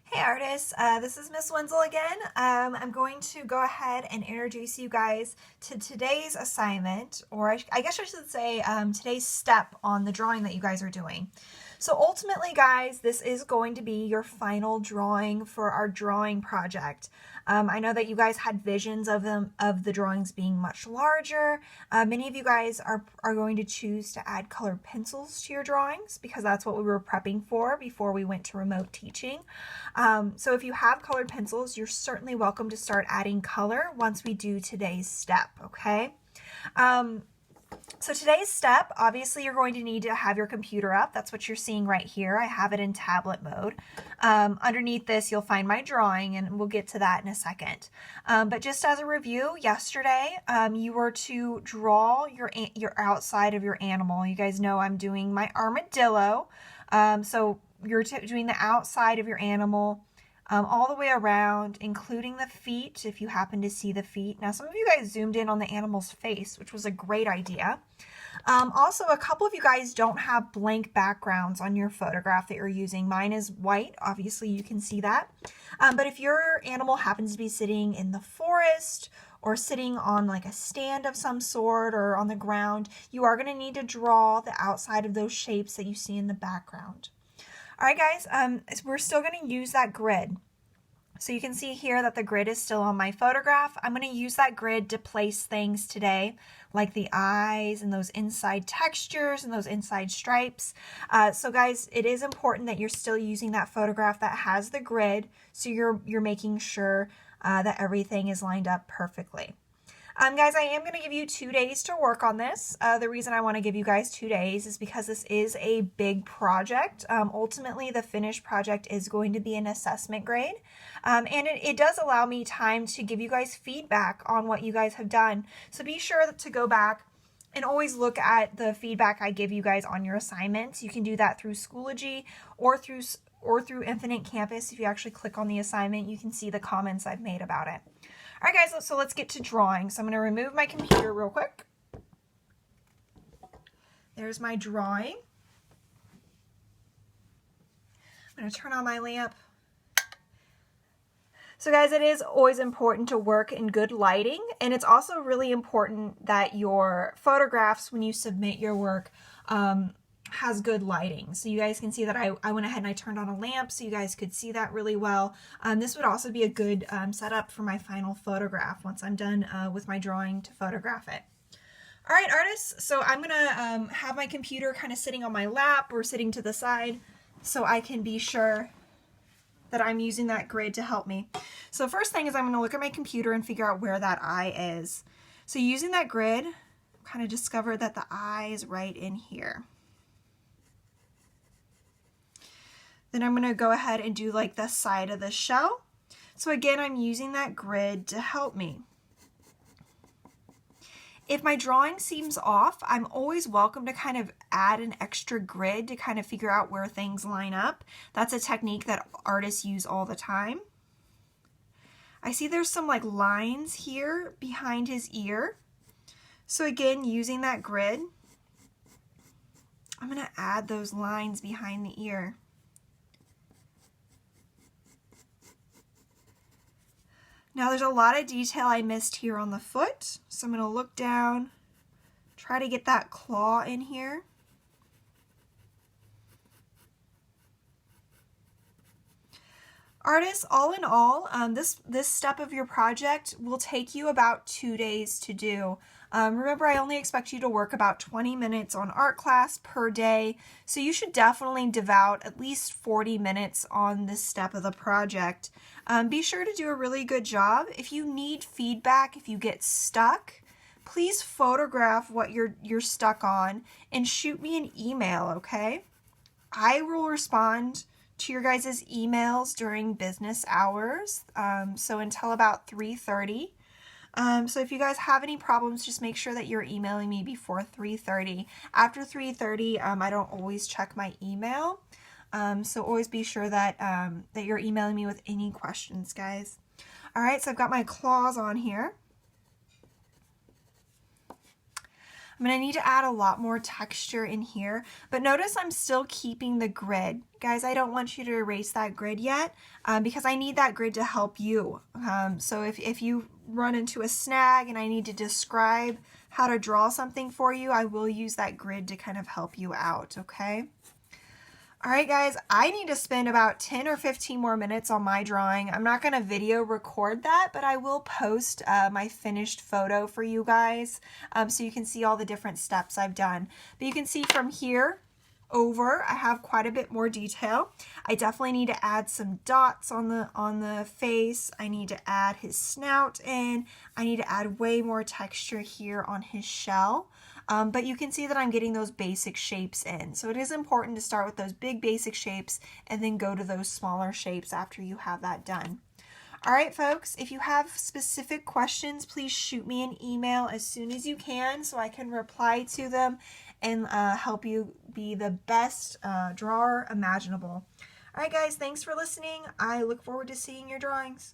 Hey artists, this is Miss Wenzel again. I'm going to go ahead and introduce you guys to today's assignment, or I guess I should say today's step on the drawing that you guys are doing. So ultimately, guys, this is going to be your final drawing for our drawing project. I know that you guys had visions of the drawings being much larger. Many of you guys are going to choose to add colored pencils to your drawings because that's what we were prepping for before we went to remote teaching. So if you have colored pencils, you're certainly welcome to start adding color once we do today's step, okay? So today's step, obviously you're going to need to have your computer up. That's what you're seeing right here. I have it in tablet mode. Underneath this, you'll find my drawing, and we'll get to that in a second. But just as a review, yesterday you were to draw your outside of your animal. You guys know I'm doing my armadillo. So you're doing the outside of your animal all the way around, including the feet, if you happen to see the feet. Now, some of you guys zoomed in on the animal's face, which was a great idea. Also, a couple of you guys don't have blank backgrounds on your photograph that you're using. Mine is white. Obviously, you can see that. But if your animal happens to be sitting in the forest or sitting on like a stand of some sort or on the ground, you are going to need to draw the outside of those shapes that you see in the background. All right, guys, we're still going to use that grid. So you can see here that the grid is still on my photograph. I'm going to use that grid to place things today, like the eyes and those inside textures and those inside stripes. So guys, it is important that you're still using that photograph that has the grid, so you're making sure that everything is lined up perfectly. Guys, I am going to give you 2 days to work on this. The reason I want to give you guys 2 days is because this is a big project. Ultimately, the finished project is going to be an assessment grade. And it does allow me time to give you guys feedback on what you guys have done. So be sure to go back and always look at the feedback I give you guys on your assignments. You can do that through Schoology or through Infinite Campus. If you actually click on the assignment, you can see the comments I've made about it. All right, guys, so let's get to drawing. So I'm going to remove my computer real quick. There's my drawing. I'm going to turn on my lamp. So guys, it is always important to work in good lighting, and it's also really important that your photographs, when you submit your work, has good lighting. So you guys can see that I went ahead and I turned on a lamp so you guys could see that really well. This would also be a good setup for my final photograph once I'm done with my drawing to photograph it. All right, artists, so I'm gonna have my computer kind of sitting on my lap or sitting to the side so I can be sure that I'm using that grid to help me. So first thing is I'm gonna look at my computer and figure out where that eye is. So using that grid, kind of discovered that the eye is right in here. Then I'm going to go ahead and do like the side of the shell. So again, I'm using that grid to help me. If my drawing seems off, I'm always welcome to kind of add an extra grid to kind of figure out where things line up. That's a technique that artists use all the time. I see there's some like lines here behind his ear. So again, using that grid, I'm going to add those lines behind the ear. Now there's a lot of detail I missed here on the foot, so I'm going to look down, try to get that claw in here. Artists, all in all, this step of your project will take you about 2 days to do. Remember, I only expect you to work about 20 minutes on art class per day, so you should definitely devote at least 40 minutes on this step of the project. Be sure to do a really good job. If you need feedback, if you get stuck, please photograph what you're stuck on and shoot me an email, okay? I will respond to your guys' emails during business hours, so until about 3:30. So if you guys have any problems, just make sure that you're emailing me before 3:30. After 3:30, I don't always check my email, so always be sure that, that you're emailing me with any questions, guys. All right, so I've got my claws on here. I'm going to need to add a lot more texture in here, but notice I'm still keeping the grid. Guys, I don't want you to erase that grid yet because I need that grid to help you. So if you run into a snag and I need to describe how to draw something for you, I will use that grid to kind of help you out, okay? All right, guys, I need to spend about 10 or 15 more minutes on my drawing. I'm not going to video record that, but I will post my finished photo for you guys so you can see all the different steps I've done. But you can see from here over, I have quite a bit more detail. I definitely need to add some dots on the face. I need to add his snout in. I need to add way more texture here on his shell. But you can see that I'm getting those basic shapes in. So it is important to start with those big basic shapes and then go to those smaller shapes after you have that done. All right, folks, if you have specific questions, please shoot me an email as soon as you can so I can reply to them and help you be the best drawer imaginable. All right, guys, thanks for listening. I look forward to seeing your drawings.